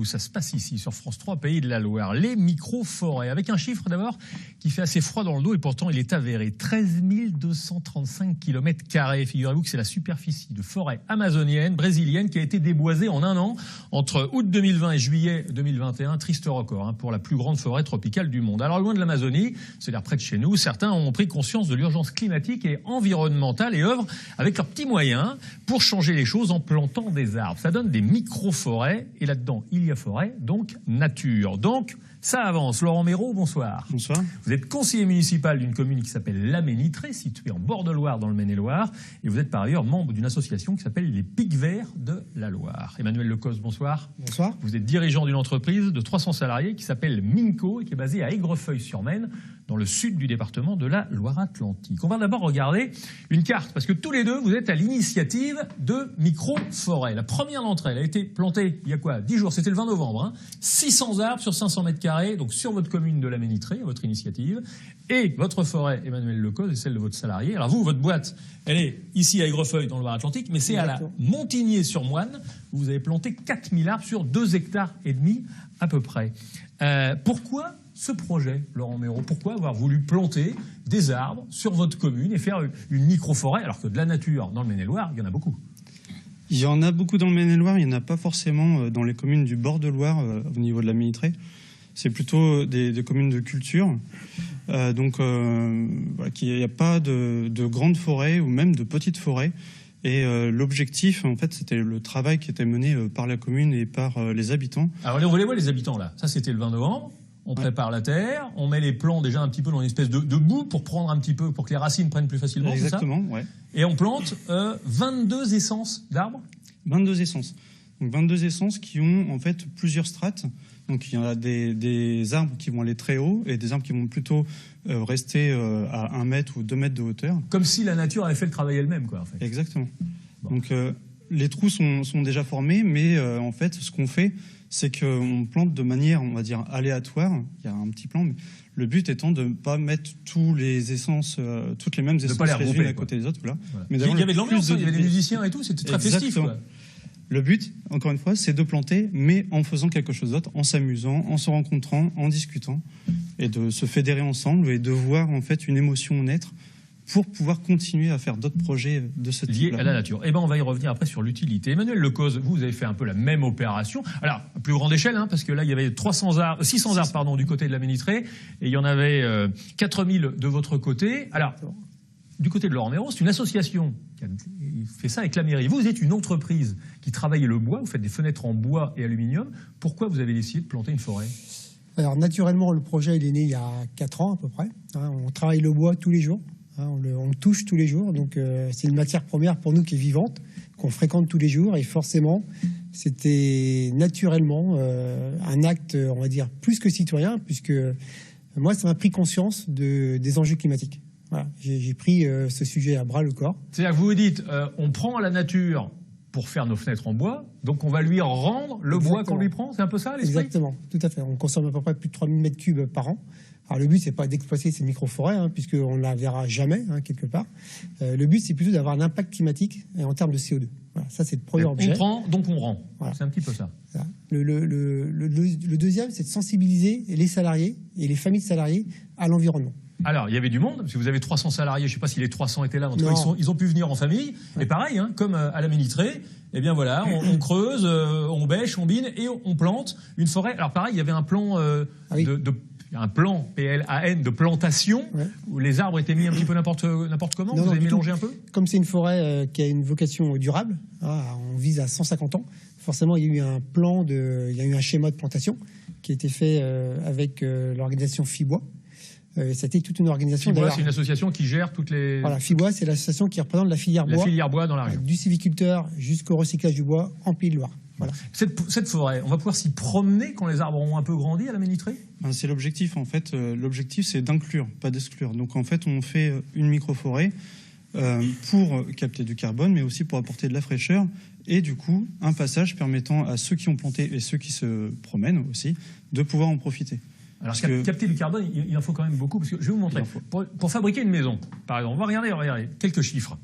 Où ça se passe ici, sur France 3, Pays de la Loire, les micro-forêts, avec un chiffre d'abord qui fait assez froid dans le dos et pourtant il est avéré. 13 235 km². Figurez-vous que c'est la superficie de forêt amazonienne, brésilienne, qui a été déboisée en un an, entre août 2020 et juillet 2021. Triste record pour la plus grande forêt tropicale du monde. Alors loin de l'Amazonie, c'est-à-dire près de chez nous, certains ont pris conscience de l'urgence climatique et environnementale et œuvrent avec leurs petits moyens pour changer les choses en plantant des arbres. Ça donne des micro-forêts et là-dedans, il y a forêt, donc nature. Donc, ça avance. Laurent Méraud, bonsoir. Bonsoir. Vous êtes conseiller municipal d'une commune qui s'appelle Laménitré, située en bord de Loire, dans le Maine-et-Loire. Et vous êtes par ailleurs membre d'une association qui s'appelle les Pics Verts de la Loire. Emmanuel Lecos, bonsoir. Bonsoir. Vous êtes dirigeant d'une entreprise de 300 salariés qui s'appelle Minco et qui est basée à Aigrefeuille-sur-Maine, dans le sud du département de la Loire-Atlantique. On va d'abord regarder une carte, parce que tous les deux, vous êtes à l'initiative de micro-forêts. La première d'entre elles a été plantée il y a quoi 10 jours, c'était le 20 novembre. 600 arbres sur 500 mètres carrés, donc sur votre commune de Laménitré, votre initiative. Et votre forêt, Emmanuel Lecos, et celle de votre salarié. Alors vous, votre boîte, elle est ici à Aigrefeuille, dans le Loire-Atlantique, mais c'est à la Montigné-sur-Moine, où vous avez planté 4000 arbres sur 2,5 hectares à peu près. Pourquoi ce projet, Laurent Méraud? Pourquoi avoir voulu planter des arbres sur votre commune et faire une micro-forêt, alors que de la nature dans le Maine-et-Loire, il y en a beaucoup? Il y en a beaucoup dans le Maine-et-Loire, il n'y en a pas forcément dans les communes du bord de Loire au niveau de la Laménitré. C'est plutôt des communes de culture. Donc il n'y a pas de grandes forêts ou même de petites forêts. Et l'objectif, en fait, c'était le travail qui était mené par la commune et par les habitants. Alors on les voit, les habitants, là. Ça, c'était le 20 novembre. On prépare la terre, on met les plants déjà un petit peu dans une espèce de boue pour prendre un petit peu, pour que les racines prennent plus facilement. Exactement, c'est ça ouais. Et on plante 22 essences d'arbres. 22 essences. Donc 22 essences qui ont en fait plusieurs strates. Donc il y en a des arbres qui vont aller très haut et des arbres qui vont plutôt rester à 1 mètre ou 2 mètres de hauteur. Comme si la nature avait fait le travail elle-même, quoi, en fait. Exactement. Bon. Donc les trous sont déjà formés, mais en fait, ce qu'on fait, c'est qu'on plante de manière, on va dire, aléatoire. Il y a un petit plan, mais le but étant de ne pas mettre toutes les mêmes essences les unes à côté des autres. Voilà. Mais il y avait de l'ambiance, il y avait des musiciens et tout, c'était très festif. Quoi. Le but, encore une fois, c'est de planter, mais en faisant quelque chose d'autre, en s'amusant, en se rencontrant, en discutant, et de se fédérer ensemble et de voir en fait une émotion naître pour pouvoir continuer à faire d'autres projets de ce type liés à la nature. Eh ben, on va y revenir après sur l'utilité. Emmanuel Lecos, vous avez fait un peu la même opération. Alors, à plus grande échelle, parce que là, il y avait 600 arbres du côté de la Laménitré, et il y en avait 4000 de votre côté. Alors, du côté de Laurent Méraud, c'est une association qui a fait ça avec la mairie. Vous êtes une entreprise qui travaille le bois, vous faites des fenêtres en bois et aluminium. Pourquoi vous avez décidé de planter une forêt? Alors, naturellement, le projet il est né il y a 4 ans à peu près. On travaille le bois tous les jours. On le touche tous les jours, donc c'est une matière première pour nous qui est vivante, qu'on fréquente tous les jours, et forcément, c'était naturellement un acte, on va dire, plus que citoyen, puisque moi, ça m'a pris conscience des enjeux climatiques. Voilà, j'ai pris ce sujet à bras le corps. C'est-à-dire que vous vous dites, on prend la nature pour faire nos fenêtres en bois, donc on va lui rendre le bois qu'on lui prend, c'est un peu ça l'esprit? Exactement, tout à fait. On consomme à peu près plus de 3000 mètres cubes par an. Alors le but, c'est pas d'exploiter ces micro-forêts, puisqu'on ne la verra jamais, quelque part. Le but, c'est plutôt d'avoir un impact climatique en termes de CO2. Voilà, ça, c'est le premier objet. On prend, donc on rend. Voilà. C'est un petit peu ça. Voilà. Le deuxième, c'est de sensibiliser les salariés et les familles de salariés à l'environnement. Alors, il y avait du monde, parce que vous avez 300 salariés, je ne sais pas si les 300 étaient là, en tout cas, ils ont pu venir en famille. Ouais. Et pareil, comme à la Laménitré, eh bien voilà, on creuse, on bêche, on bine et on plante une forêt. Alors pareil, il y avait un plan un plan PLAN de plantation, où les arbres étaient mis un petit peu n'importe comment. Vous avez mélangé un peu? Comme c'est une forêt qui a une vocation durable, on vise à 150 ans, forcément il y a eu un plan, il y a eu un schéma de plantation qui a été fait avec l'organisation FIBOIS. C'était toute une organisation. FIBOIS, c'est une association qui gère toutes les... Voilà, FIBOIS, c'est l'association qui représente la filière bois. La filière bois dans la région. Du sylviculteur jusqu'au recyclage du bois en Pays de Loire. Voilà. Cette forêt, on va pouvoir s'y promener quand les arbres auront un peu grandi à la Laménitré? C'est l'objectif, en fait. L'objectif, c'est d'inclure, pas d'exclure. Donc, en fait, on fait une micro-forêt pour capter du carbone, mais aussi pour apporter de la fraîcheur. Et du coup, un passage permettant à ceux qui ont planté et ceux qui se promènent aussi de pouvoir en profiter. Alors, capter du carbone, il en faut quand même beaucoup, parce que je vais vous montrer. Pour fabriquer une maison, par exemple, on va regarder quelques chiffres.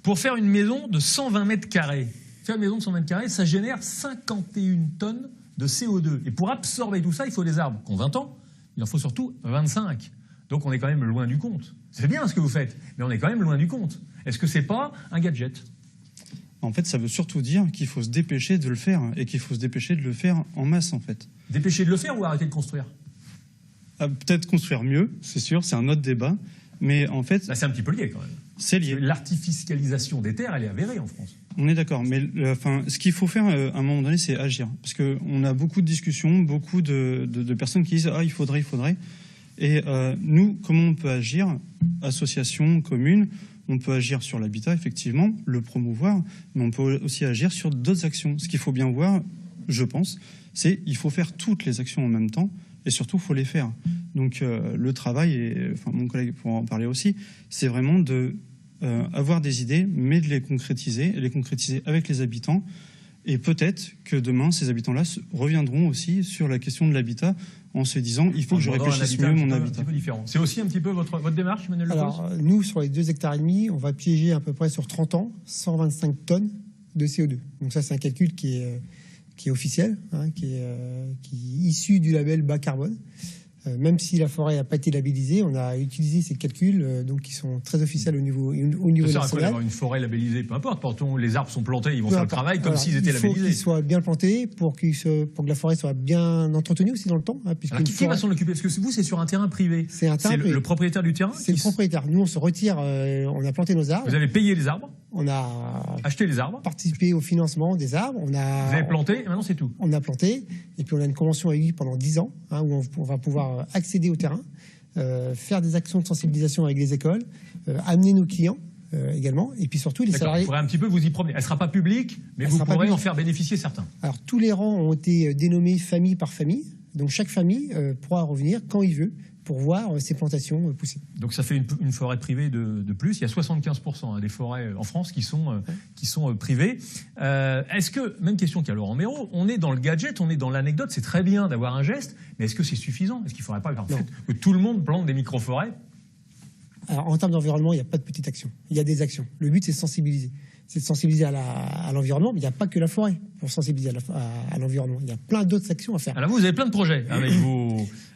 Pour faire une maison de 120 mètres carrés, faire une maison de 100 mètres carrés, ça génère 51 tonnes de CO2. Et pour absorber tout ça, il faut des arbres qui ont 20 ans, il en faut surtout 25. Donc on est quand même loin du compte. C'est bien ce que vous faites, mais on est quand même loin du compte. Est-ce que c'est pas un gadget ? En fait, ça veut surtout dire qu'il faut se dépêcher de le faire et qu'il faut se dépêcher de le faire en masse, en fait. Dépêcher de le faire ou arrêter de construire ? Peut-être construire mieux, c'est sûr, c'est un autre débat. Mais en fait, c'est un petit peu lié quand même. C'est lié. L'artificialisation des terres, elle est avérée en France. On est d'accord, mais ce qu'il faut faire à un moment donné, c'est agir. Parce qu'on a beaucoup de discussions, beaucoup de personnes qui disent « Ah, il faudrait ». Et nous, comment on peut agir ? Association, commune, on peut agir sur l'habitat, effectivement, le promouvoir, mais on peut aussi agir sur d'autres actions. Ce qu'il faut bien voir, je pense, c'est qu'il faut faire toutes les actions en même temps, et surtout, il faut les faire. Donc le travail, et mon collègue pourra en parler aussi, c'est vraiment de avoir des idées, mais de les concrétiser, et les concrétiser avec les habitants. Et peut-être que demain, ces habitants-là reviendront aussi sur la question de l'habitat en se disant il faut que je réfléchisse mieux mon habitat. Un petit peu différent. C'est aussi un petit peu votre démarche, Emmanuel Lecause ? Alors, nous, sur les 2,5 hectares, on va piéger à peu près sur 30 ans 125 tonnes de CO2. Donc ça, c'est un calcul qui est officiel, hein, qui est issu du label bas carbone. Même si la forêt n'a pas été labellisée, on a utilisé ces calculs donc qui sont très officiels au niveau national. Il faut avoir une forêt labellisée, peu importe. Quand les arbres sont plantés, ils vont faire le travail comme s'ils étaient labellisés. Il faut qu'ils soient bien plantés pour que la forêt soit bien entretenue aussi dans le temps. Hein, alors, qui va s'en occuper ? Parce que vous, c'est sur un terrain privé. C'est un terrain privé. Le propriétaire du terrain ? C'est le propriétaire. Nous, on se retire, on a planté nos arbres. Vous avez payé les arbres ? On a acheté les arbres, participé au financement des arbres. Vous avez planté, et maintenant c'est tout. On a planté, et puis on a une convention avec lui pendant 10 ans, hein, où on va pouvoir accéder au terrain, faire des actions de sensibilisation avec les écoles, amener nos clients également, et puis surtout les salariés. Vous pourrez un petit peu vous y promener. Elle ne sera pas publique, mais vous pourrez en faire bénéficier certains. Alors tous les rangs ont été dénommés famille par famille, donc chaque famille pourra revenir quand il veut pour voir ces plantations pousser. Donc ça fait une forêt privée de plus. Il y a 75% des forêts en France qui sont privées. Est-ce que, même question qu'à Laurent Méreau, on est dans le gadget, on est dans l'anecdote, c'est très bien d'avoir un geste, mais est-ce que c'est suffisant ? Est-ce qu'il ne faudrait pas que tout le monde plante des micro-forêts ? Alors, en termes d'environnement, il n'y a pas de petite action. Il y a des actions. Le but, c'est de sensibiliser. C'est de sensibiliser à l'environnement, mais il n'y a pas que la forêt pour sensibiliser à l'environnement. Il y a plein d'autres actions à faire. Alors vous avez plein de projets avec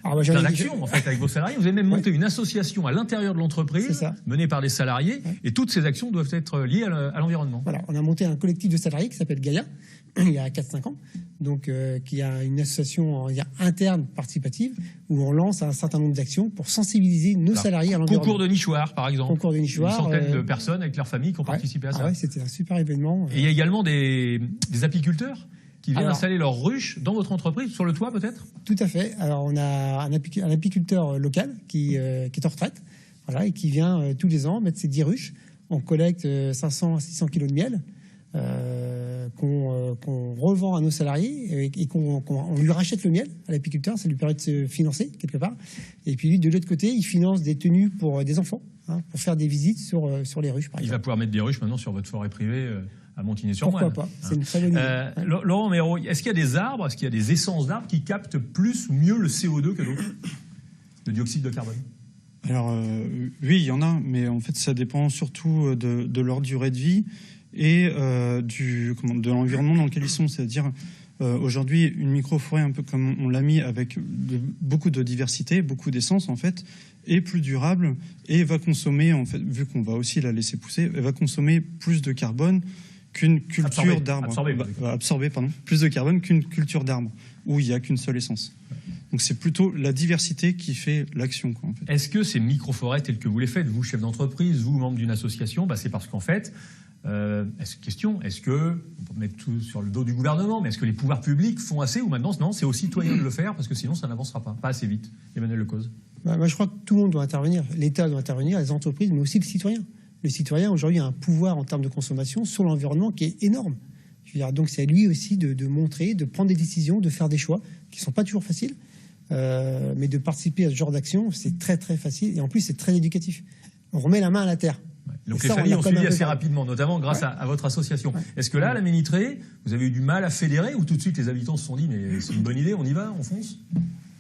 plein d'actions en fait avec vos salariés. Vous avez même monté une association à l'intérieur de l'entreprise menée par les salariés, et toutes ces actions doivent être liées à l'environnement. Voilà, on a monté un collectif de salariés qui s'appelle Gaïa il y a 4-5 ans, donc qui a une association interne participative où on lance un certain nombre d'actions pour sensibiliser nos salariés à l'environnement. Concours de nichoirs, par exemple. Concours de nichoirs. Une centaine de personnes avec leurs familles qui ont participé à ça. C'était un super événement. Et il y a également des apiculteurs qui viennent installer leurs ruches dans votre entreprise, sur le toit peut-être ? Tout à fait. Alors on a un apiculteur local qui est en retraite, et qui vient tous les ans mettre ses 10 ruches. On collecte 500 à 600 kilos de miel qu'on revend à nos salariés et qu'on lui rachète le miel à l'apiculteur. Ça lui permet de se financer quelque part. Et puis lui, de l'autre côté, il finance des tenues pour des enfants, pour faire des visites sur les ruches, par exemple. Il va pouvoir mettre des ruches maintenant sur votre forêt privée à Montigny-sur-Moine. Pourquoi pas ? C'est une très bonne idée. Laurent Méreau, est-ce qu'il y a des arbres, est-ce qu'il y a des essences d'arbres qui captent plus ou mieux le CO2 que d'autres ? Le dioxyde de carbone ? Alors oui, il y en a, mais en fait ça dépend surtout de leur durée de vie et de l'environnement dans lequel ils sont. C'est-à-dire aujourd'hui une micro-forêt un peu comme on l'a mis avec beaucoup de diversité, beaucoup d'essence en fait, est plus durable et va consommer, en fait, vu qu'on va aussi la laisser pousser, elle va consommer plus de carbone qu'une culture d'arbres. Absorber, plus de carbone qu'une culture d'arbres où il n'y a qu'une seule essence. Donc c'est plutôt la diversité qui fait l'action, en fait. Est-ce que ces micro-forêts telles que vous les faites, vous chef d'entreprise, vous membre d'une association, c'est parce qu'en fait, est-ce que, on peut mettre tout sur le dos du gouvernement, mais est-ce que les pouvoirs publics font assez ou maintenant, non, c'est aux citoyens de le faire parce que sinon ça n'avancera pas assez vite. Emmanuel Lecause. Moi je crois que tout le monde doit intervenir. L'État doit intervenir, les entreprises, mais aussi le citoyen. Le citoyen aujourd'hui a un pouvoir en termes de consommation sur l'environnement qui est énorme. Je veux dire, donc c'est à lui aussi de montrer, de prendre des décisions, de faire des choix qui ne sont pas toujours faciles, mais de participer à ce genre d'action, c'est très très facile et en plus c'est très éducatif. On remet la main à la terre. Donc les familles ont suivi assez rapidement, notamment grâce à votre association. Est-ce que là, à la Ménitrée, vous avez eu du mal à fédérer ou tout de suite les habitants se sont dit mais c'est une bonne idée, on y va, on fonce ?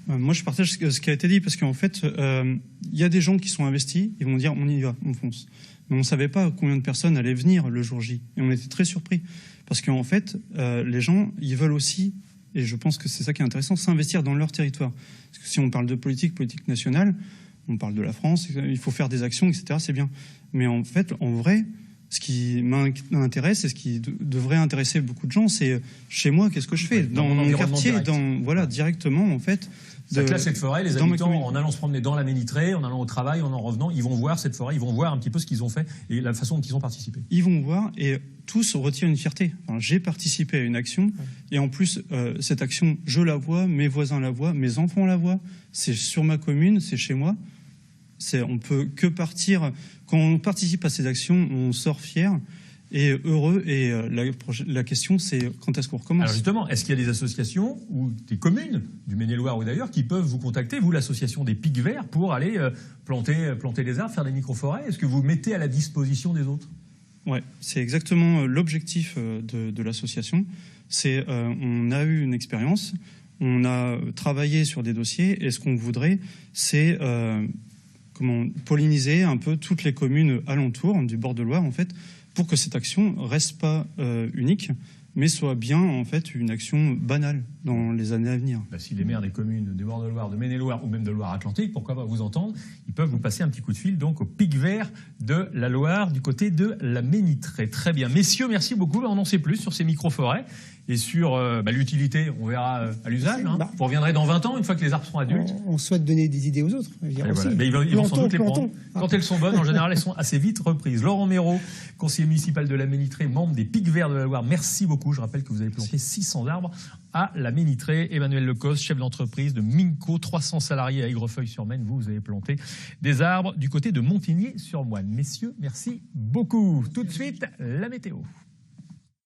Moi, je partage ce qui a été dit parce qu'en fait, il y a des gens qui sont investis, ils vont dire on y va, on fonce. Mais on ne savait pas combien de personnes allaient venir le jour J. Et on était très surpris. Parce qu'en fait, les gens, ils veulent aussi Et je pense que c'est ça qui est intéressant, s'investir dans leur territoire. Parce que si on parle de politique nationale, on parle de la France, il faut faire des actions, etc. C'est bien. Mais en fait, en vrai, ce qui m'intéresse et ce qui devrait intéresser beaucoup de gens, c'est chez moi, qu'est-ce que je fais dans mon quartier, directement en fait. Ça classe cette forêt, les habitants, en allant se promener dans la Ménitrée, en allant au travail, en revenant, ils vont voir cette forêt, ils vont voir un petit peu ce qu'ils ont fait et la façon dont ils ont participé. Ils vont voir et tous retirent une fierté. Enfin, j'ai participé à une action et en plus, cette action, je la vois, mes voisins la voient, mes enfants la voient, c'est sur ma commune, c'est chez moi. On peut que partir. Quand on participe à ces actions, on sort fier et heureux. Et la question, c'est quand est-ce qu'on recommence? Alors justement, est-ce qu'il y a des associations ou des communes du Maine-et-Loire ou d'ailleurs qui peuvent vous contacter, vous, l'association des Pics Verts, pour aller planter des arbres, faire des micro-forêts? Est-ce que vous mettez à la disposition des autres? Ouais, c'est exactement l'objectif de l'association. On a eu une expérience, on a travaillé sur des dossiers et ce qu'on voudrait, c'est polliniser un peu toutes les communes alentours du bord de Loire, en fait, pour que cette action reste pas unique, mais soit bien en fait une action banale dans les années à venir. Si les maires des communes du bord de Loire, de Maine-et-Loire ou même de Loire-Atlantique, pourquoi pas vous entendre, ils peuvent vous passer un petit coup de fil donc au Pic Vert de la Loire du côté de la Ménitrée. Très bien. Messieurs, merci beaucoup. On en sait plus sur ces micro-forêts et sur l'utilité, on verra à l'usage. Vous reviendrez dans 20 ans, une fois que les arbres seront adultes. On souhaite donner des idées aux autres. Voilà. Mais ils vont sans doute les prendre. Quand elles sont bonnes, en général, elles sont assez vite reprises. Laurent Méraud, conseiller municipal de la Ménitrée, membre des Pics Verts de la Loire, merci beaucoup. Je rappelle que vous avez planté 600 arbres à la Ménitrée. Emmanuel Lecos, chef d'entreprise de Minco, 300 salariés à Aigrefeuille-sur-Maine. Vous avez planté des arbres du côté de Montigny-sur-Moine. Messieurs, merci beaucoup. Tout de suite, la météo.